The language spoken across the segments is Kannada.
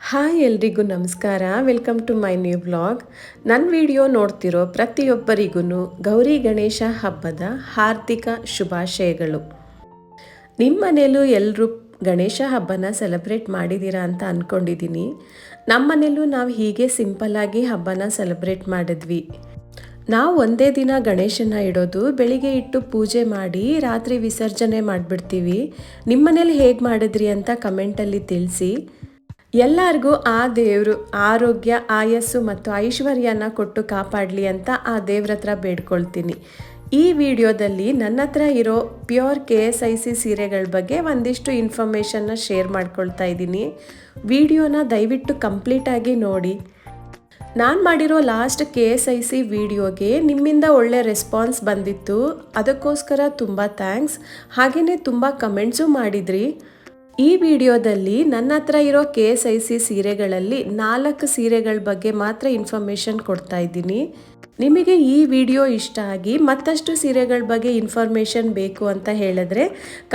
ಹಾಯ್ ಎಲ್ರಿಗೂ ನಮಸ್ಕಾರ. Welcome to my new vlog. ನನ್ನ ವಿಡಿಯೋ ನೋಡ್ತಿರೋ ಪ್ರತಿಯೊಬ್ಬರಿಗೂ ಗೌರಿ ಗಣೇಶ ಹಬ್ಬದ ಹಾರ್ದಿಕ ಶುಭಾಶಯಗಳು. ನಿಮ್ಮ ಮನೇಲೂ ಎಲ್ಲರೂ ಗಣೇಶ ಹಬ್ಬನ ಸೆಲೆಬ್ರೇಟ್ ಮಾಡಿದ್ದೀರಾ ಅಂತ ಅಂದ್ಕೊಂಡಿದ್ದೀನಿ. ನಮ್ಮ ಮನೇಲೂ ನಾವು ಹೀಗೆ ಸಿಂಪಲ್ಲಾಗಿ ಹಬ್ಬನ ಸೆಲೆಬ್ರೇಟ್ ಮಾಡಿದ್ವಿ. ನಾವು ಒಂದೇ ದಿನ ಗಣೇಶನ ಇಡೋದು, ಬೆಳಿಗ್ಗೆ ಇಟ್ಟು ಪೂಜೆ ಮಾಡಿ ರಾತ್ರಿ ವಿಸರ್ಜನೆ ಮಾಡಿಬಿಡ್ತೀವಿ. ನಿಮ್ಮ ಮನೇಲಿ ಹೇಗೆ ಮಾಡಿದ್ರಿ ಅಂತ ಕಮೆಂಟಲ್ಲಿ ತಿಳಿಸಿ. ಎಲ್ಲರಿಗೂ ಆ ದೇವರು ಆರೋಗ್ಯ, ಆಯಸ್ಸು ಮತ್ತು ಐಶ್ವರ್ಯನ ಕೊಟ್ಟು ಕಾಪಾಡಲಿ ಅಂತ ಆ ದೇವ್ರ ಹತ್ರ ಬೇಡ್ಕೊಳ್ತೀನಿ. ಈ ವಿಡಿಯೋದಲ್ಲಿ ನನ್ನ ಹತ್ರ ಇರೋ ಪ್ಯೂರ್ KSIC ಸೀರೆಗಳ ಬಗ್ಗೆ ಒಂದಿಷ್ಟು ಇನ್ಫಾರ್ಮೇಷನ್ನ ಶೇರ್ ಮಾಡ್ಕೊಳ್ತಾ ಇದ್ದೀನಿ. ವಿಡಿಯೋನ ದಯವಿಟ್ಟು ಕಂಪ್ಲೀಟಾಗಿ ನೋಡಿ. ನಾನು ಮಾಡಿರೋ ಲಾಸ್ಟ್ KSIC ವಿಡಿಯೋಗೆ ನಿಮ್ಮಿಂದ ಒಳ್ಳೆ ರೆಸ್ಪಾನ್ಸ್ ಬಂದಿತ್ತು. ಅದಕ್ಕೋಸ್ಕರ ತುಂಬ ಥ್ಯಾಂಕ್ಸ್. ಹಾಗೆಯೇ ತುಂಬ ಕಮೆಂಟ್ಸು ಮಾಡಿದ್ರಿ. ಈ ವಿಡಿಯೋದಲ್ಲಿ ನನ್ನ ಹತ್ರ ಇರೋ KSIC ಸೀರೆಗಳಲ್ಲಿ 4 ಸೀರೆಗಳ ಬಗ್ಗೆ ಮಾತ್ರ ಇನ್ಫಾರ್ಮೇಷನ್ ಕೊಡ್ತಾ ಇದ್ದೀನಿ. ನಿಮಗೆ ಈ ವಿಡಿಯೋ ಇಷ್ಟ ಆಗಿ ಮತ್ತಷ್ಟು ಸೀರೆಗಳ ಬಗ್ಗೆ ಇನ್ಫಾರ್ಮೇಷನ್ ಬೇಕು ಅಂತ ಹೇಳಿದ್ರೆ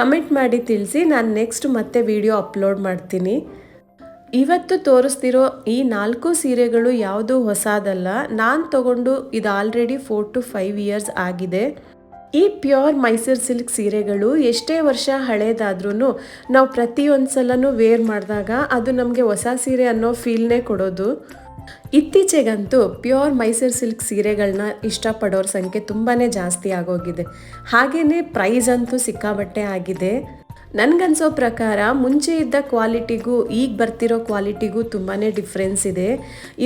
ಕಮೆಂಟ್ ಮಾಡಿ ತಿಳಿಸಿ. ನಾನು ನೆಕ್ಸ್ಟ್ ಮತ್ತೆ ವಿಡಿಯೋ ಅಪ್ಲೋಡ್ ಮಾಡ್ತೀನಿ. ಇವತ್ತು ತೋರಿಸ್ತಿರೋ ಈ 4 ಸೀರೆಗಳು ಯಾವುದೂ ಹೊಸದಲ್ಲ. ನಾನು ತಗೊಂಡು ಇದು ಆಲ್ರೆಡಿ 4 to 5 ಇಯರ್ಸ್ ಆಗಿದೆ. ಈ ಪ್ಯೂರ್ ಮೈಸೂರು ಸಿಲ್ಕ್ ಸೀರೆಗಳು ಎಷ್ಟೇ ವರ್ಷ ಹಳೇದಾದ್ರೂ ನಾವು ಪ್ರತಿಯೊಂದು ಸಲನೂ ವೇರ್ ಮಾಡಿದಾಗ ಅದು ನಮಗೆ ಹೊಸ ಸೀರೆ ಅನ್ನೋ ಫೀಲ್ನೇ ಕೊಡೋದು. ಇತ್ತೀಚೆಗಂತೂ ಪ್ಯೂರ್ ಮೈಸೂರು ಸಿಲ್ಕ್ ಸೀರೆಗಳನ್ನ ಇಷ್ಟಪಡೋರ ಸಂಖ್ಯೆ ತುಂಬಾ ಜಾಸ್ತಿ ಆಗೋಗಿದೆ. ಹಾಗೆಯೇ ಪ್ರೈಸ್ ಅಂತೂ ಸಿಕ್ಕಾಬಟ್ಟೆ ಆಗಿದೆ. ನನಗನ್ಸೋ ಪ್ರಕಾರ ಮುಂಚೆ ಇದ್ದ ಕ್ವಾಲಿಟಿಗೂ ಈಗ ಬರ್ತಿರೋ ಕ್ವಾಲಿಟಿಗೂ ತುಂಬಾ ಡಿಫ್ರೆನ್ಸ್ ಇದೆ.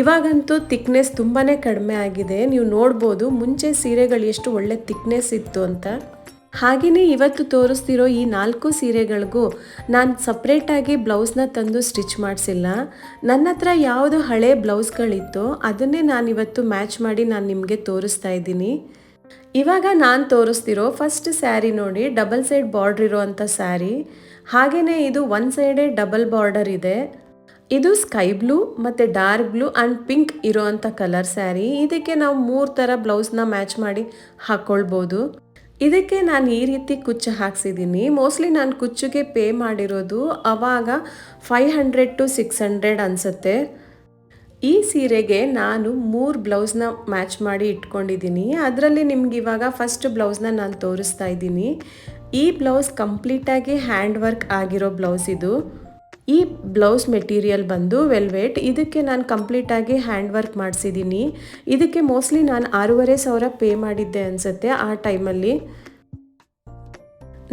ಇವಾಗಂತೂ ಥಿಕ್ನೆಸ್ ತುಂಬಾ ಕಡಿಮೆ ಆಗಿದೆ. ನೀವು ನೋಡ್ಬೋದು ಮುಂಚೆ ಸೀರೆಗಳು ಎಷ್ಟು ಒಳ್ಳೆ ಥಿಕ್ನೆಸ್ ಇತ್ತು ಅಂತ. ಹಾಗೆಯೇ ಇವತ್ತು ತೋರಿಸ್ತಿರೋ ಈ 4 ಸೀರೆಗಳಿಗೂ ನಾನು ಸಪ್ರೇಟಾಗಿ ಬ್ಲೌಸ್ನ ತಂದು ಸ್ಟಿಚ್ ಮಾಡಿಸಿಲ್ಲ. ನನ್ನ ಹತ್ರ ಯಾವುದು ಹಳೆ ಬ್ಲೌಸ್ಗಳಿತ್ತೋ ಅದನ್ನೇ ನಾನಿವತ್ತು ಮ್ಯಾಚ್ ಮಾಡಿ ನಾನು ನಿಮಗೆ ತೋರಿಸ್ತಾ ಇದ್ದೀನಿ. ಇವಾಗ ನಾನು ತೋರಿಸ್ತಿರೋ ಫಸ್ಟ್ ಸ್ಯಾರಿ ನೋಡಿ, ಡಬಲ್ ಸೈಡ್ ಬಾರ್ಡ್ರ್ ಇರೋ ಅಂಥ ಸ್ಯಾರಿ. ಹಾಗೆಯೇ ಇದು ಒನ್ ಸೈಡೇ ಡಬಲ್ ಬಾರ್ಡರ್ ಇದೆ. ಇದು ಸ್ಕೈ ಬ್ಲೂ ಮತ್ತು ಡಾರ್ಕ್ ಬ್ಲೂ ಆ್ಯಂಡ್ ಪಿಂಕ್ ಇರೋ ಅಂಥ ಕಲರ್ ಸ್ಯಾರಿ. ಇದಕ್ಕೆ ನಾವು 3 ಥರ ಬ್ಲೌಸ್ನ ಮ್ಯಾಚ್ ಮಾಡಿ ಹಾಕ್ಕೊಳ್ಬೋದು. ಇದಕ್ಕೆ ನಾನು ಈ ರೀತಿ ಕುಚ್ಚು ಹಾಕ್ಸಿದ್ದೀನಿ. ಮೋಸ್ಟ್ಲಿ ನಾನು ಕುಚ್ಚಿಗೆ ಪೇ ಮಾಡಿರೋದು ಆವಾಗ 500 to 600 ಅನಿಸುತ್ತೆ. ಈ ಸೀರೆಗೆ ನಾನು 3 ಬ್ಲೌಸ್ನ ಮ್ಯಾಚ್ ಮಾಡಿ ಇಟ್ಕೊಂಡಿದ್ದೀನಿ. ಅದರಲ್ಲಿ ನಿಮ್ಗೆ ಇವಾಗ ಫಸ್ಟ್ ಬ್ಲೌಸ್ನ ನಾನು ತೋರಿಸ್ತಾ ಇದ್ದೀನಿ. ಈ ಬ್ಲೌಸ್ ಕಂಪ್ಲೀಟಾಗಿ ಹ್ಯಾಂಡ್ ವರ್ಕ್ ಆಗಿರೋ ಬ್ಲೌಸ್ ಇದು. ಈ ಬ್ಲೌಸ್ ಮೆಟೀರಿಯಲ್ ಬಂದು ವೆಲ್ವೆಟ್. ಇದಕ್ಕೆ ನಾನು ಕಂಪ್ಲೀಟಾಗಿ ಹ್ಯಾಂಡ್ ವರ್ಕ್ ಮಾಡಿಸಿದ್ದೀನಿ. ಇದಕ್ಕೆ ಮೋಸ್ಟ್ಲಿ ನಾನು 6,500 ಪೇ ಮಾಡಿದ್ದೆ ಅನಿಸುತ್ತೆ ಆ ಟೈಮಲ್ಲಿ.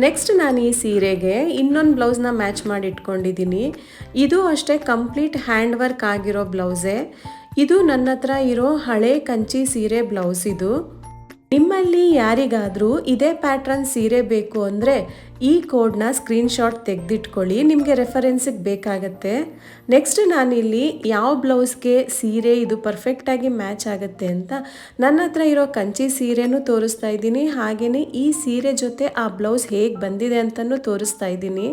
ನೆಕ್ಸ್ಟ್ ನಾನು ಈ ಸೀರೆಗೆ ಇನ್ನೊಂದು ಬ್ಲೌಸ್ನ ಮ್ಯಾಚ್ ಮಾಡಿ ಇಟ್ಕೊಂಡಿದ್ದೀನಿ. ಇದು ಅಷ್ಟೇ ಕಂಪ್ಲೀಟ್ ಹ್ಯಾಂಡ್ ವರ್ಕ್ ಆಗಿರೋ ಬ್ಲೌಸೇ. ಇದು ನನ್ನ ಹತ್ರ ಇರೋ ಹಳೆ ಕಂಚಿ ಸೀರೆ ಬ್ಲೌಸ್ ಇದು. ನಿಮ್ಮಲ್ಲಿ ಯಾರಿಗಾದರೂ ಇದೇ ಪ್ಯಾಟ್ರನ್ ಸೀರೆ ಬೇಕು ಅಂದರೆ ಈ ಕೋಡ್ನ ಸ್ಕ್ರೀನ್ಶಾಟ್ ತೆಗೆದಿಟ್ಕೊಳ್ಳಿ, ನಿಮಗೆ ರೆಫರೆನ್ಸಿಗೆ ಬೇಕಾಗತ್ತೆ. ನೆಕ್ಸ್ಟ್ ನಾನಿಲ್ಲಿ ಯಾವ ಬ್ಲೌಸ್ಗೆ ಸೀರೆ ಇದು ಪರ್ಫೆಕ್ಟಾಗಿ ಮ್ಯಾಚ್ ಆಗುತ್ತೆ ಅಂತ ನನ್ನ ಹತ್ರ ಇರೋ ಕಂಚಿ ಸೀರೆನೂ ತೋರಿಸ್ತಾ ಇದ್ದೀನಿ. ಹಾಗೆಯೇ ಈ ಸೀರೆ ಜೊತೆ ಆ ಬ್ಲೌಸ್ ಹೇಗೆ ಬಂದಿದೆ ಅಂತಲೂ ತೋರಿಸ್ತಾ ಇದ್ದೀನಿ.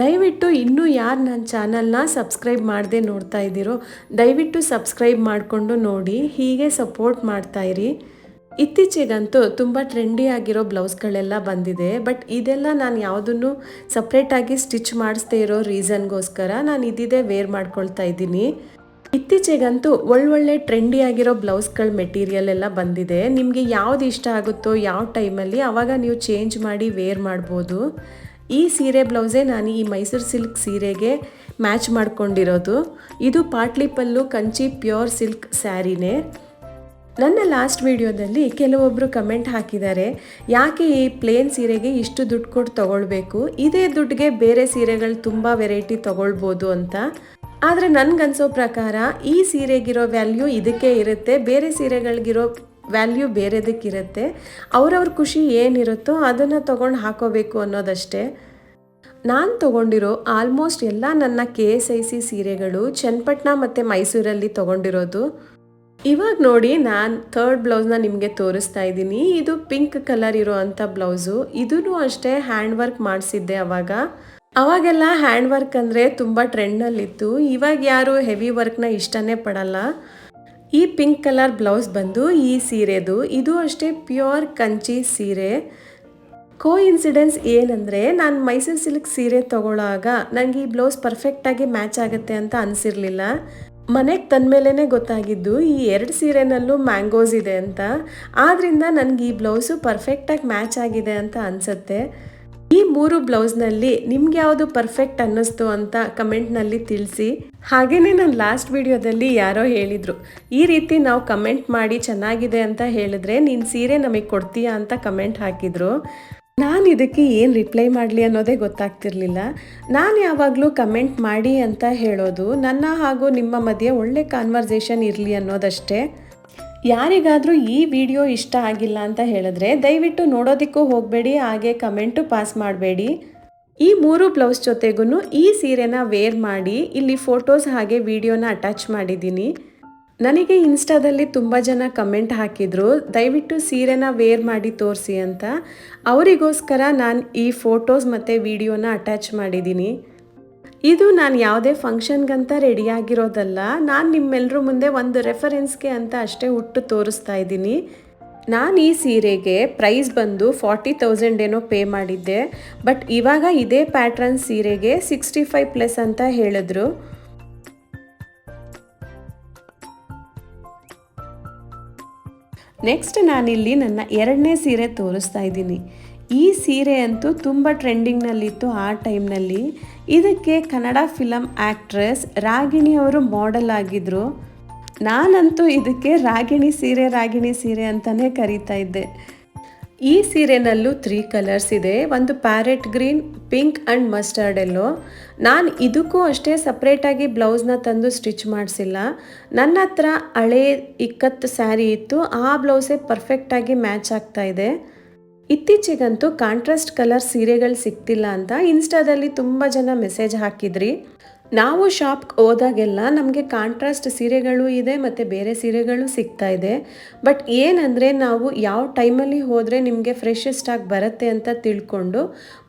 ದಯವಿಟ್ಟು ಇನ್ನೂ ಯಾರು ನನ್ನ ಚಾನಲ್ನ ಸಬ್ಸ್ಕ್ರೈಬ್ ಮಾಡದೆ ನೋಡ್ತಾ ಇದ್ದೀರೋ ದಯವಿಟ್ಟು ಸಬ್ಸ್ಕ್ರೈಬ್ ಮಾಡಿಕೊಂಡು ನೋಡಿ, ಹೀಗೆ ಸಪೋರ್ಟ್ ಮಾಡ್ತಾಯಿರಿ. ಇತ್ತೀಚೆಗಂತೂ ತುಂಬ ಟ್ರೆಂಡಿ ಆಗಿರೋ ಬ್ಲೌಸ್ಗಳೆಲ್ಲ ಬಂದಿದೆ. ಬಟ್ ಇದೆಲ್ಲ ನಾನು ಯಾವುದನ್ನು ಸಪ್ರೇಟಾಗಿ ಸ್ಟಿಚ್ ಮಾಡಿಸ್ದೇ ಇರೋ ರೀಸನ್ಗೋಸ್ಕರ ನಾನು ಇದಿದೆ ವೇರ್ ಮಾಡ್ಕೊಳ್ತಾ ಇದ್ದೀನಿ. ಇತ್ತೀಚೆಗಂತೂ ಒಳ್ಳೊಳ್ಳೆ ಟ್ರೆಂಡಿ ಆಗಿರೋ ಬ್ಲೌಸ್ಗಳ ಮೆಟೀರಿಯಲ್ ಎಲ್ಲ ಬಂದಿದೆ. ನಿಮಗೆ ಯಾವ್ದು ಇಷ್ಟ ಆಗುತ್ತೋ ಯಾವ ಟೈಮಲ್ಲಿ ಆವಾಗ ನೀವು ಚೇಂಜ್ ಮಾಡಿ ವೇರ್ ಮಾಡ್ಬೋದು. ಈ ಸೀರೆ ಬ್ಲೌಸೇ ನಾನು ಈ ಮೈಸೂರು ಸಿಲ್ಕ್ ಸೀರೆಗೆ ಮ್ಯಾಚ್ ಮಾಡ್ಕೊಂಡಿರೋದು. ಇದು ಪಾಟ್ಲಿ ಪಲ್ಲು ಕಂಚಿ ಪ್ಯೂರ್ ಸಿಲ್ಕ್ ಸ್ಯಾರಿನೇ. ನನ್ನ ಲಾಸ್ಟ್ ವಿಡಿಯೋದಲ್ಲಿ ಕೆಲವೊಬ್ಬರು ಕಮೆಂಟ್ ಹಾಕಿದ್ದಾರೆ, ಯಾಕೆ ಈ ಪ್ಲೇನ್ ಸೀರೆಗೆ ಇಷ್ಟು ದುಡ್ಡು ಕೊಟ್ಟು ತೊಗೊಳ್ಬೇಕು, ಇದೇ ದುಡ್ಡಿಗೆ ಬೇರೆ ಸೀರೆಗಳು ತುಂಬ ವೆರೈಟಿ ತೊಗೊಳ್ಬೋದು ಅಂತ. ಆದರೆ ನನಗನ್ಸೋ ಪ್ರಕಾರ ಈ ಸೀರೆಗಿರೋ ವ್ಯಾಲ್ಯೂ ಇದಕ್ಕೆ ಇರುತ್ತೆ, ಬೇರೆ ಸೀರೆಗಳಿಗಿರೋ ವ್ಯಾಲ್ಯೂ ಬೇರೆದಕ್ಕಿರುತ್ತೆ. ಅವ್ರವ್ರ ಖುಷಿ ಏನಿರುತ್ತೋ ಅದನ್ನು ತೊಗೊಂಡು ಹಾಕೋಬೇಕು ಅನ್ನೋದಷ್ಟೇ. ನಾನು ತೊಗೊಂಡಿರೋ ಆಲ್ಮೋಸ್ಟ್ ಎಲ್ಲ ನನ್ನ KSIC ಸೀರೆಗಳು ಚನ್ನಪಟ್ಟಣ ಮತ್ತು ಮೈಸೂರಲ್ಲಿ ತೊಗೊಂಡಿರೋದು. ಇವಾಗ ನೋಡಿ ನಾನು 3rd ಬ್ಲೌಸ್ನ ನಿಮಗೆ ತೋರಿಸ್ತಾ ಇದ್ದೀನಿ. ಇದು ಪಿಂಕ್ ಕಲರ್ ಇರೋ ಅಂಥ ಬ್ಲೌಸು. ಇದೂ ಅಷ್ಟೇ ಹ್ಯಾಂಡ್ ವರ್ಕ್ ಮಾಡಿಸಿದ್ದೆ ಅವಾಗೆಲ್ಲ ಹ್ಯಾಂಡ್ ವರ್ಕ್ ಅಂದರೆ ತುಂಬ ಟ್ರೆಂಡ್ನಲ್ಲಿತ್ತು. ಇವಾಗ ಯಾರು ಹೆವಿ ವರ್ಕ್ನ ಇಷ್ಟನೇ ಪಡಲ್ಲ. ಈ ಪಿಂಕ್ ಕಲರ್ ಬ್ಲೌಸ್ ಬಂದು ಈ ಸೀರೆದು. ಇದು ಅಷ್ಟೇ ಪ್ಯೂರ್ ಕಂಚಿ ಸೀರೆ. ಕೋಇನ್ಸಿಡೆನ್ಸ್ ಏನಂದರೆ, ನಾನು ಮೈಸೂರು ಸಿಲ್ಕ್ ಸೀರೆ ತೊಗೊಳ್ಳೋವಾಗ ನನಗೆ ಈ ಬ್ಲೌಸ್ ಪರ್ಫೆಕ್ಟಾಗಿ ಮ್ಯಾಚ್ ಆಗುತ್ತೆ ಅಂತ ಅನಿಸಿರಲಿಲ್ಲ. ಮನೆಗೆ ತಂದಮೇಲೆ ಗೊತ್ತಾಗಿದ್ದು ಈ 2 ಸೀರೆನಲ್ಲೂ ಮ್ಯಾಂಗೋಸ್ ಇದೆ ಅಂತ. ಆದ್ದರಿಂದ ನನಗೆ ಈ ಬ್ಲೌಸು ಪರ್ಫೆಕ್ಟಾಗಿ ಮ್ಯಾಚ್ ಆಗಿದೆ ಅಂತ ಅನಿಸುತ್ತೆ. ಈ 3 ಬ್ಲೌಸ್ನಲ್ಲಿ ನಿಮ್ಗೆ ಯಾವುದು ಪರ್ಫೆಕ್ಟ್ ಅನ್ನಿಸ್ತು ಅಂತ ಕಮೆಂಟ್ನಲ್ಲಿ ತಿಳಿಸಿ. ಹಾಗೆಯೇ ನಾನು ಲಾಸ್ಟ್ ವಿಡಿಯೋದಲ್ಲಿ ಯಾರೋ ಹೇಳಿದರು, ಈ ರೀತಿ ನಾವು ಕಮೆಂಟ್ ಮಾಡಿ ಚೆನ್ನಾಗಿದೆ ಅಂತ ಹೇಳಿದ್ರೆ ನೀನು ಸೀರೆ ನಮಗೆ ಕೊಡ್ತೀಯಾ ಅಂತ ಕಮೆಂಟ್ ಹಾಕಿದರು. ನಾನು ಇದಕ್ಕೆ ಏನು ರಿಪ್ಲೈ ಮಾಡಲಿ ಅನ್ನೋದೇ ಗೊತ್ತಾಗ್ತಿರ್ಲಿಲ್ಲ. ನಾನು ಯಾವಾಗಲೂ ಕಮೆಂಟ್ ಮಾಡಿ ಅಂತ ಹೇಳೋದು ನನ್ನ ಹಾಗೂ ನಿಮ್ಮ ಮಧ್ಯೆ ಒಳ್ಳೆ ಕಾನ್ವರ್ಸೇಷನ್ ಇರಲಿ ಅನ್ನೋದಷ್ಟೇ. ಯಾರಿಗಾದರೂ ಈ ವಿಡಿಯೋ ಇಷ್ಟ ಆಗಿಲ್ಲ ಅಂತ ಹೇಳಿದ್ರೆ ದಯವಿಟ್ಟು ನೋಡೋದಕ್ಕೂ ಹೋಗಬೇಡಿ, ಹಾಗೆ ಕಮೆಂಟು ಪಾಸ್ ಮಾಡಬೇಡಿ. ಈ 3 ಬ್ಲೌಸ್ ಜೊತೆಗೂ ಈ ಸೀರೆನ ವೇರ್ ಮಾಡಿ ಇಲ್ಲಿ ಫೋಟೋಸ್ ಹಾಗೆ ವಿಡಿಯೋನ ಅಟ್ಯಾಚ್ ಮಾಡಿದ್ದೀನಿ. ನನಗೆ ಇನ್ಸ್ಟಾದಲ್ಲಿ ತುಂಬ ಜನ ಕಮೆಂಟ್ ಹಾಕಿದರು, ದಯವಿಟ್ಟು ಸೀರೆನ ವೇರ್ ಮಾಡಿ ತೋರಿಸಿ ಅಂತ. ಅವರಿಗೋಸ್ಕರ ನಾನು ಈ ಫೋಟೋಸ್ ಮತ್ತು ವಿಡಿಯೋನ ಅಟ್ಯಾಚ್ ಮಾಡಿದ್ದೀನಿ. ಇದು ನಾನು ಯಾವುದೇ ಫಂಕ್ಷನ್ಗಂತ ರೆಡಿಯಾಗಿರೋದಲ್ಲ, ನಾನು ನಿಮ್ಮೆಲ್ಲರ ಮುಂದೆ ಒಂದು ರೆಫರೆನ್ಸ್ಗೆ ಅಂತ ಅಷ್ಟೇ ಉಟ್ಟು ತೋರಿಸ್ತಾ ಇದ್ದೀನಿ. ನಾನು ಈ ಸೀರೆಗೆ ಪ್ರೈಸ್ ಬಂದು 40,000 ಏನೋ ಪೇ ಮಾಡಿದ್ದೆ. ಬಟ್ ಇವಾಗ ಇದೇ ಪ್ಯಾಟ್ರನ್ ಸೀರೆಗೆ 65+ ಅಂತ ಹೇಳಿದ್ರು. ನೆಕ್ಸ್ಟ್ ನಾನಿಲ್ಲಿ ನನ್ನ 2ನೇ ಸೀರೆ ತೋರಿಸ್ತಾ ಇದ್ದೀನಿ. ಈ ಸೀರೆ ಅಂತೂ ತುಂಬ ಟ್ರೆಂಡಿಂಗ್ನಲ್ಲಿತ್ತು ಆ ಟೈಮ್ನಲ್ಲಿ. ಇದಕ್ಕೆ ಕನ್ನಡ ಫಿಲಮ್ ಆ್ಯಕ್ಟ್ರೆಸ್ ರಾಗಿಣಿ ಅವರು ಮಾಡೆಲ್ ಆಗಿದ್ದರು. ನಾನಂತೂ ಇದಕ್ಕೆ ರಾಗಿಣಿ ಸೀರೆ ಅಂತಲೇ ಕರೀತಾ ಇದ್ದೆ. ಈ ಸೀರೆನಲ್ಲೂ 3 ಕಲರ್ಸ್ ಇದೆ. ಒಂದು parrot green, pink and mustard ಎಲ್ಲೋ. ನಾನು ಇದಕ್ಕೂ ಅಷ್ಟೇ ಸಪ್ರೇಟಾಗಿ ಬ್ಲೌಸ್ನ ತಂದು ಸ್ಟಿಚ್ ಮಾಡಿಸಿಲ್ಲ. ನನ್ನ ಹತ್ರ ಹಳೇ ಇಕ್ಕತ್ತು ಸ್ಯಾರಿ ಇತ್ತು, ಆ ಬ್ಲೌಸೇ ಪರ್ಫೆಕ್ಟಾಗಿ ಮ್ಯಾಚ್ ಆಗ್ತಾ ಇದೆ. ಇತ್ತೀಚೆಗಂತೂ ಕಾಂಟ್ರಾಸ್ಟ್ ಕಲರ್ ಸೀರೆಗಳು ಸಿಗ್ತಿಲ್ಲ ಅಂತ ಇನ್ಸ್ಟಾದಲ್ಲಿ ತುಂಬ ಜನ ಮೆಸೇಜ್ ಹಾಕಿದ್ರಿ. ನಾವು ಶಾಪ್ಗೆ ಹೋದಾಗೆಲ್ಲ ನಮಗೆ ಕಾಂಟ್ರಾಸ್ಟ್ ಸೀರೆಗಳು ಇದೆ ಮತ್ತು ಬೇರೆ ಸೀರೆಗಳು ಸಿಗ್ತಾ ಇದೆ. ಬಟ್ ಏನಂದರೆ ನಾವು ಯಾವ ಟೈಮಲ್ಲಿ ಹೋದರೆ ನಿಮಗೆ ಫ್ರೆಶೆಸ್ಟಾಗಿ ಬರುತ್ತೆ ಅಂತ ತಿಳ್ಕೊಂಡು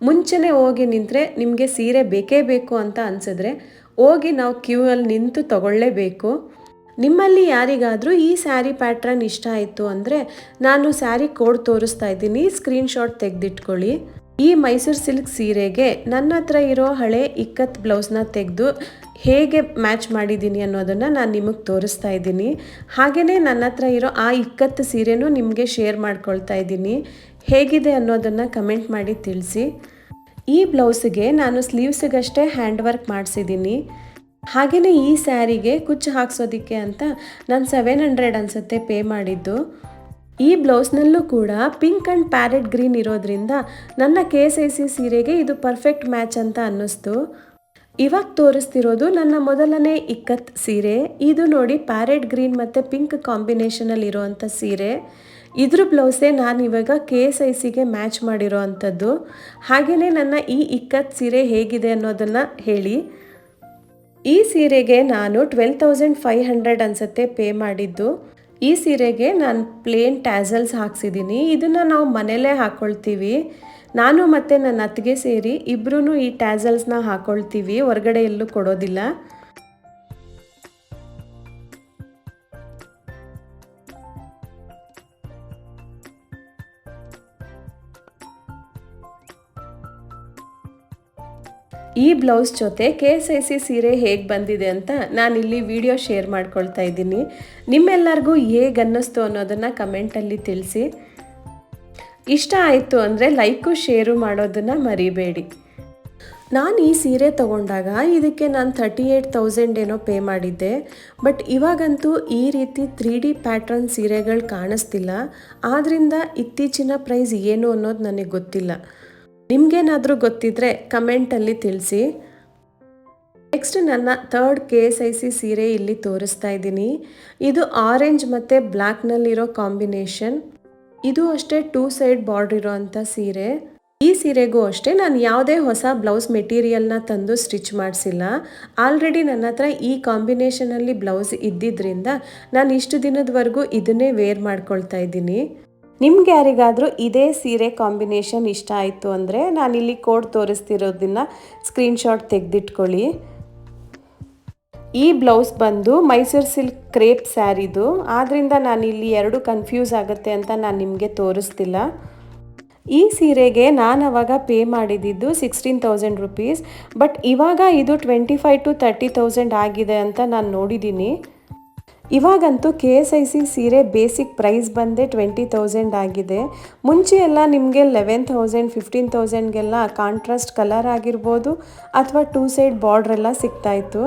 ಮುಂಚೆನೇ ಹೋಗಿ ನಿಂತರೆ ನಿಮಗೆ ಸೀರೆ ಬೇಕೇ ಬೇಕು ಅಂತ ಅನಿಸಿದ್ರೆ ಹೋಗಿ ನಾವು ಕ್ಯೂವಲ್ಲಿ ನಿಂತು ತಗೊಳ್ಳೇಬೇಕು. ನಿಮ್ಮಲ್ಲಿ ಯಾರಿಗಾದರೂ ಈ ಸ್ಯಾರಿ ಪ್ಯಾಟ್ರನ್ ಇಷ್ಟ ಆಯಿತು ಅಂದರೆ ನಾನು ಸ್ಯಾರಿ ಕೋಡ್ ತೋರಿಸ್ತಾ ಇದ್ದೀನಿ, ಸ್ಕ್ರೀನ್ಶಾಟ್ ತೆಗೆದಿಟ್ಕೊಳ್ಳಿ. ಈ ಮೈಸೂರು ಸಿಲ್ಕ್ ಸೀರೆಗೆ ನನ್ನ ಹತ್ರ ಇರೋ ಹಳೆ ಇಕ್ಕತ್ ಬ್ಲೌಸ್ನ ತೆಗೆದು ಹೇಗೆ ಮ್ಯಾಚ್ ಮಾಡಿದ್ದೀನಿ ಅನ್ನೋದನ್ನು ನಾನು ನಿಮಗೆ ತೋರಿಸ್ತಾ ಇದ್ದೀನಿ. ಹಾಗೆಯೇ ನನ್ನ ಹತ್ರ ಇರೋ ಆ ಇಕ್ಕತ್ತು ಸೀರೆನೂ ನಿಮಗೆ ಶೇರ್ ಮಾಡ್ಕೊಳ್ತಾ ಇದ್ದೀನಿ. ಹೇಗಿದೆ ಅನ್ನೋದನ್ನು ಕಮೆಂಟ್ ಮಾಡಿ ತಿಳಿಸಿ. ಈ ಬ್ಲೌಸಿಗೆ ನಾನು ಸ್ಲೀವ್ಸಿಗಷ್ಟೇ ಹ್ಯಾಂಡ್ ವರ್ಕ್ ಮಾಡಿಸಿದ್ದೀನಿ. ಹಾಗೆಯೇ ಈ ಸ್ಯಾರಿಗೆ ಕುಚ್ಚು ಹಾಕ್ಸೋದಕ್ಕೆ ಅಂತ ನಾನು 700 ಅನಿಸುತ್ತೆ ಪೇ ಮಾಡಿದ್ದು. ಈ ಬ್ಲೌಸ್ನಲ್ಲೂ ಕೂಡ ಪಿಂಕ್ ಆ್ಯಂಡ್ ಪ್ಯಾರೆಟ್ ಗ್ರೀನ್ ಇರೋದ್ರಿಂದ ನನ್ನ KSIC ಸೀರೆಗೆ ಇದು ಪರ್ಫೆಕ್ಟ್ ಮ್ಯಾಚ್ ಅಂತ ಅನ್ನಿಸ್ತು. ಇವಾಗ ತೋರಿಸ್ತಿರೋದು ನನ್ನ ಮೊದಲನೇ ಇಕ್ಕತ್ ಸೀರೆ. ಇದು ನೋಡಿ ಪ್ಯಾರೆಟ್ ಗ್ರೀನ್ ಮತ್ತು ಪಿಂಕ್ ಕಾಂಬಿನೇಷನಲ್ಲಿ ಇರೋವಂಥ ಸೀರೆ. ಇದ್ರ ಬ್ಲೌಸೇ ನಾನು ಇವಾಗ KSICಗೆ ಮ್ಯಾಚ್ ಮಾಡಿರೋ ಅಂಥದ್ದು. ಹಾಗೆಯೇ ನನ್ನ ಈ ಇಕ್ಕತ್ ಸೀರೆ ಹೇಗಿದೆ ಅನ್ನೋದನ್ನು ಹೇಳಿ. ಈ ಸೀರೆಗೆ ನಾನು 12,500 ಅನಿಸುತ್ತೆ ಪೇ ಮಾಡಿದ್ದು. ಈ ಸೀರೆಗೆ ನಾನು ಪ್ಲೇನ್ ಟ್ಯಾಸಲ್ಸ್ ಹಾಕ್ಸಿದ್ದೀನಿ. ಇದನ್ನು ನಾವು ಮನೆಯಲ್ಲೇ ಹಾಕ್ಕೊಳ್ತೀವಿ. ನಾನು ಮತ್ತು ನನ್ನ ಅತ್ತಿಗೆ ಸೇರಿ ಇಬ್ಬರೂ ಈ ಟ್ಯಾಸಲ್ಸ್ನ ಹಾಕ್ಕೊಳ್ತೀವಿ, ಹೊರಗಡೆ ಎಲ್ಲೂ ಕೊಡೋದಿಲ್ಲ. ಈ ಬ್ಲೌಸ್ ಜೊತೆ KSIC ಸೀರೆ ಹೇಗೆ ಬಂದಿದೆ ಅಂತ ನಾನಿಲ್ಲಿ ವಿಡಿಯೋ ಶೇರ್ ಮಾಡ್ಕೊಳ್ತಾ ಇದ್ದೀನಿ. ನಿಮ್ಮೆಲ್ಲರಿಗೂ ಹೇಗೆ ಅನ್ನಿಸ್ತು ಅನ್ನೋದನ್ನು ಕಮೆಂಟಲ್ಲಿ ತಿಳಿಸಿ. ಇಷ್ಟ ಆಯಿತು ಅಂದರೆ ಲೈಕು ಶೇರು ಮಾಡೋದನ್ನು ಮರಿಬೇಡಿ. ನಾನು ಈ ಸೀರೆ ತೊಗೊಂಡಾಗ ಇದಕ್ಕೆ ನಾನು 38,000 ಏನೋ ಪೇ ಮಾಡಿದ್ದೆ. ಬಟ್ ಇವಾಗಂತೂ ಈ ರೀತಿ 3D ಪ್ಯಾಟ್ರನ್ ಸೀರೆಗಳು ಕಾಣಿಸ್ತಿಲ್ಲ. ಆದ್ದರಿಂದ ಇತ್ತೀಚಿನ ಪ್ರೈಸ್ ಏನು ಅನ್ನೋದು ನನಗೆ ಗೊತ್ತಿಲ್ಲ. ನಿಮಗೇನಾದರೂ ಗೊತ್ತಿದ್ದರೆ ಕಮೆಂಟಲ್ಲಿ ತಿಳಿಸಿ. ನೆಕ್ಸ್ಟ್ ನನ್ನ 3rd KSIC ಸೀರೆ ಇಲ್ಲಿ ತೋರಿಸ್ತಾ ಇದ್ದೀನಿ. ಇದು ಆರೆಂಜ್ ಮತ್ತು ಬ್ಲ್ಯಾಕ್ನಲ್ಲಿರೋ ಕಾಂಬಿನೇಷನ್. ಇದು ಅಷ್ಟೇ 2 ಸೈಡ್ ಬಾರ್ಡರ್ ಇರೋ ಅಂಥ ಸೀರೆ. ಈ ಸೀರೆಗೂ ಅಷ್ಟೇ ನಾನು ಯಾವುದೇ ಹೊಸ ಬ್ಲೌಸ್ ಮೆಟೀರಿಯಲ್ನ ತಂದು ಸ್ಟಿಚ್ ಮಾಡಿಸಿಲ್ಲ. ಆಲ್ರೆಡಿ ನನ್ನ ಹತ್ರ ಈ ಕಾಂಬಿನೇಷನಲ್ಲಿ ಬ್ಲೌಸ್ ಇದ್ದಿದ್ದರಿಂದ ನಾನು ಇಷ್ಟು ದಿನದವರೆಗೂ ಇದನ್ನೇ ವೇರ್ ಮಾಡ್ಕೊಳ್ತಾ ಇದ್ದೀನಿ. ನಿಮ್ಗೆ ಯಾರಿಗಾದರೂ ಇದೇ ಸೀರೆ ಕಾಂಬಿನೇಷನ್ ಇಷ್ಟ ಆಯಿತು ಅಂದರೆ ನಾನಿಲ್ಲಿ ಕೋಡ್ ತೋರಿಸ್ತಿರೋದನ್ನು ಸ್ಕ್ರೀನ್ಶಾಟ್ ತೆಗೆದಿಟ್ಕೊಳ್ಳಿ. ಈ ಬ್ಲೌಸ್ ಬಂದು ಮೈಸೂರು ಸಿಲ್ಕ್ ಕ್ರೇಪ್ ಸ್ಯಾರಿದು, ಆದ್ದರಿಂದ ನಾನಿಲ್ಲಿ 2 ಕನ್ಫ್ಯೂಸ್ ಆಗುತ್ತೆ ಅಂತ ನಾನು ನಿಮಗೆ ತೋರಿಸ್ತಿಲ್ಲ. ಈ ಸೀರೆಗೆ ನಾನು ಅವಾಗ ಪೇ ಮಾಡಿದ್ದು 16,000 ರುಪೀಸ್. ಬಟ್ ಇವಾಗ ಇದು 25 to 30,000 ಆಗಿದೆ ಅಂತ ನಾನು ನೋಡಿದ್ದೀನಿ. ಇವಾಗಂತೂ KSIC ಸೀರೆ ಬೇಸಿಕ್ ಪ್ರೈಸ್ ಬಂದೇ 20,000 ಆಗಿದೆ. ಮುಂಚೆ ಎಲ್ಲ ನಿಮಗೆ 11,000 15,000ಗೆಲ್ಲ ಕಾಂಟ್ರಾಸ್ಟ್ ಕಲರ್ ಆಗಿರ್ಬೋದು ಅಥವಾ 2 ಸೈಡ್ ಬಾರ್ಡ್ರ್ ಎಲ್ಲ ಸಿಗ್ತಾಯಿತ್ತು.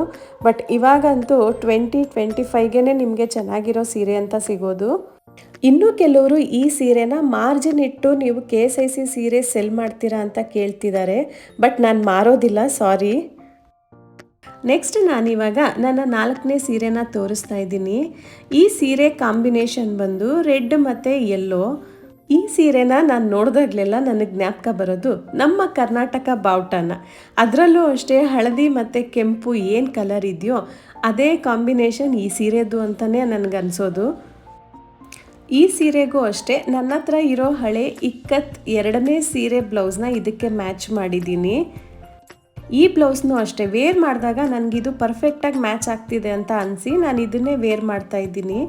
ಬಟ್ ಇವಾಗಂತೂ 20-25ಗೆ ನಿಮಗೆ ಚೆನ್ನಾಗಿರೋ ಸೀರೆ ಅಂತ ಸಿಗೋದು. ಇನ್ನು ಕೆಲವರು ಈ ಸೀರೆನ ಮಾರ್ಜಿನ್ ಇಟ್ಟು ನೀವು KSIC ಸೀರೆ ಸೆಲ್ ಮಾಡ್ತೀರಾ ಅಂತ ಕೇಳ್ತಿದ್ದಾರೆ. ಬಟ್ ನಾನು ಮಾರೋದಿಲ್ಲ, ಸಾರಿ. ನೆಕ್ಸ್ಟ್ ನಾನಿವಾಗ ನನ್ನ 4ನೇ ಸೀರೆನ ತೋರಿಸ್ತಾ ಇದ್ದೀನಿ. ಈ ಸೀರೆ ಕಾಂಬಿನೇಷನ್ ಬಂದು ರೆಡ್ ಮತ್ತು ಯೆಲ್ಲೋ. ಈ ಸೀರೆನ ನಾನು ನೋಡಿದಾಗಲೆಲ್ಲ ನನಗೆ ಜ್ಞಾಪಕ ಬರೋದು ನಮ್ಮ ಕರ್ನಾಟಕ ಬಾವುಟನ. ಅದರಲ್ಲೂ ಅಷ್ಟೇ ಹಳದಿ ಮತ್ತು ಕೆಂಪು ಏನು ಕಲರ್ ಇದೆಯೋ ಅದೇ ಕಾಂಬಿನೇಷನ್ ಈ ಸೀರೆದು ಅಂತಲೇ ನನಗನ್ಸೋದು. ಈ ಸೀರೆಗೂ ಅಷ್ಟೇ ನನ್ನ ಹತ್ರ ಇರೋ ಹಳೆ ಇಕ್ಕತ್ 2ನೇ ಸೀರೆ ಬ್ಲೌಸ್ನ ಇದಕ್ಕೆ ಮ್ಯಾಚ್ ಮಾಡಿದ್ದೀನಿ. ಈ ಬ್ಲೌಸ್ನೂ ಅಷ್ಟೇ ವೇರ್ ಮಾಡಿದಾಗ ನನಗಿದು ಪರ್ಫೆಕ್ಟಾಗಿ ಮ್ಯಾಚ್ ಆಗ್ತಿದೆ ಅಂತ ಅನಿಸಿ ನಾನು ಇದನ್ನೇ ವೇರ್ ಮಾಡ್ತಾ ಇದ್ದೀನಿ.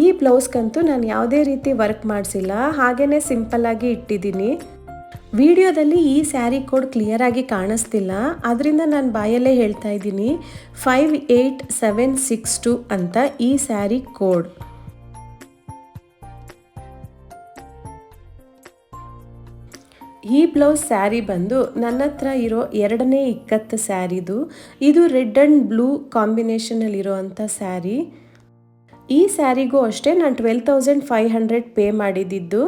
ಈ ಬ್ಲೌಸ್ಗಂತೂ ನಾನು ಯಾವುದೇ ರೀತಿ ವರ್ಕ್ ಮಾಡಿಸಿಲ್ಲ, ಹಾಗೇ ಸಿಂಪಲ್ಲಾಗಿ ಇಟ್ಟಿದ್ದೀನಿ. ವಿಡಿಯೋದಲ್ಲಿ ಈ ಸ್ಯಾರಿ ಕೋಡ್ ಕ್ಲಿಯರಾಗಿ ಕಾಣಿಸ್ತಿಲ್ಲ, ಅದರಿಂದ ನಾನು ಬಾಯಲ್ಲೇ ಹೇಳ್ತಾ ಇದ್ದೀನಿ. 58762 ಅಂತ ಈ ಸ್ಯಾರಿ ಕೋಡ್. ಈ ಬ್ಲೌಸ್ ಸ್ಯಾರಿ ಬಂದು ನನ್ನ ಹತ್ರ ಇರೋ 2ನೇ ಇಕ್ಕತ್ತು ಸ್ಯಾರಿದು. ಇದು ರೆಡ್ ಆ್ಯಂಡ್ ಬ್ಲೂ ಕಾಂಬಿನೇಷನಲ್ಲಿರೋ ಅಂಥ ಸ್ಯಾರಿ. ಈ ಸ್ಯಾರಿಗೂ ಅಷ್ಟೇ ನಾನು 12,500 ಪೇ ಮಾಡಿದ್ದು.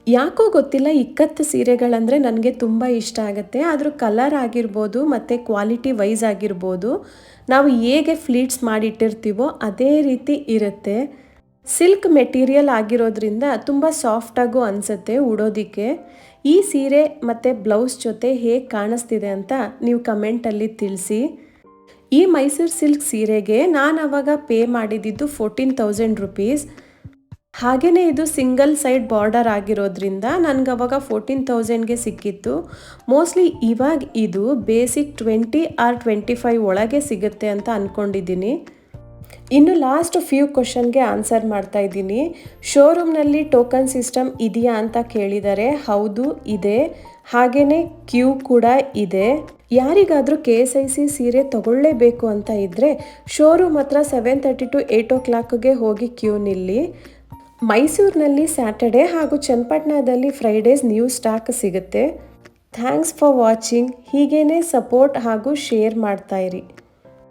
ಯಾಕೋ ಗೊತ್ತಿಲ್ಲ, ಇಕ್ಕತ್ತು ಸೀರೆಗಳಂದರೆ ನನಗೆ ತುಂಬ ಇಷ್ಟ ಆಗುತ್ತೆ. ಅದ್ರ ಕಲರ್ ಆಗಿರ್ಬೋದು ಮತ್ತು ಕ್ವಾಲಿಟಿ ವೈಸ್ ಆಗಿರ್ಬೋದು ನಾವು ಹೇಗೆ ಫ್ಲೀಟ್ಸ್ ಮಾಡಿಟ್ಟಿರ್ತೀವೋ ಅದೇ ರೀತಿ ಇರುತ್ತೆ. ಸಿಲ್ಕ್ ಮೆಟೀರಿಯಲ್ ಆಗಿರೋದ್ರಿಂದ ತುಂಬ ಸಾಫ್ಟಾಗೂ ಅನಿಸುತ್ತೆ ಉಡೋದಕ್ಕೆ. ಈ ಸೀರೆ ಮತ್ತು ಬ್ಲೌಸ್ ಜೊತೆ ಹೇಗೆ ಕಾಣಿಸ್ತಿದೆ ಅಂತ ನೀವು ಕಮೆಂಟಲ್ಲಿ ತಿಳಿಸಿ. ಈ ಮೈಸೂರು ಸಿಲ್ಕ್ ಸೀರೆಗೆ ನಾನು ಆವಾಗ ಪೇ ಮಾಡಿದ್ದು 14,000 ರುಪೀಸ್. ಹಾಗೆಯೇ ಇದು ಸಿಂಗಲ್ ಸೈಡ್ ಬಾರ್ಡರ್ ಆಗಿರೋದ್ರಿಂದ ನನಗೆ ಅವಾಗ 14,000ಗೆ ಸಿಕ್ಕಿತ್ತು. ಮೋಸ್ಟ್ಲಿ ಇವಾಗ ಇದು ಬೇಸಿಕ್ 20 or 25 ಒಳಗೆ ಸಿಗುತ್ತೆ ಅಂತ ಅಂದ್ಕೊಂಡಿದ್ದೀನಿ. ಇನ್ನು ಲಾಸ್ಟ್ ಫ್ಯೂ ಕ್ವಶನ್ಗೆ ಆನ್ಸರ್ ಮಾಡ್ತಾ ಇದ್ದೀನಿ. ಶೋರೂಮ್ನಲ್ಲಿ ಟೋಕನ್ ಸಿಸ್ಟಮ್ ಇದೆಯಾ ಅಂತ ಕೇಳಿದ್ದಾರೆ. ಹೌದು ಇದೆ, ಹಾಗೆಯೇ ಕ್ಯೂ ಕೂಡ ಇದೆ. ಯಾರಿಗಾದರೂ KSIC ಸೀರೆ ತಗೊಳ್ಳೇಬೇಕು ಅಂತ ಇದ್ದರೆ ಶೋರೂಮ್ ಹತ್ರ 7:30 to 8 o'clockಗೆ ಹೋಗಿ ಕ್ಯೂ ನಿಲ್ಲಿ. ಮೈಸೂರಿನಲ್ಲಿ ಸ್ಯಾಟರ್ಡೆ ಹಾಗೂ ಚನ್ನಪಟ್ಟಣದಲ್ಲಿ ಫ್ರೈಡೇಸ್ ನ್ಯೂ ಸ್ಟಾಕ್ ಸಿಗುತ್ತೆ. Thanks for watching. ಹೀಗೇ ಸಪೋರ್ಟ್ ಹಾಗೂ ಶೇರ್ ಮಾಡ್ತಾಯಿರಿ.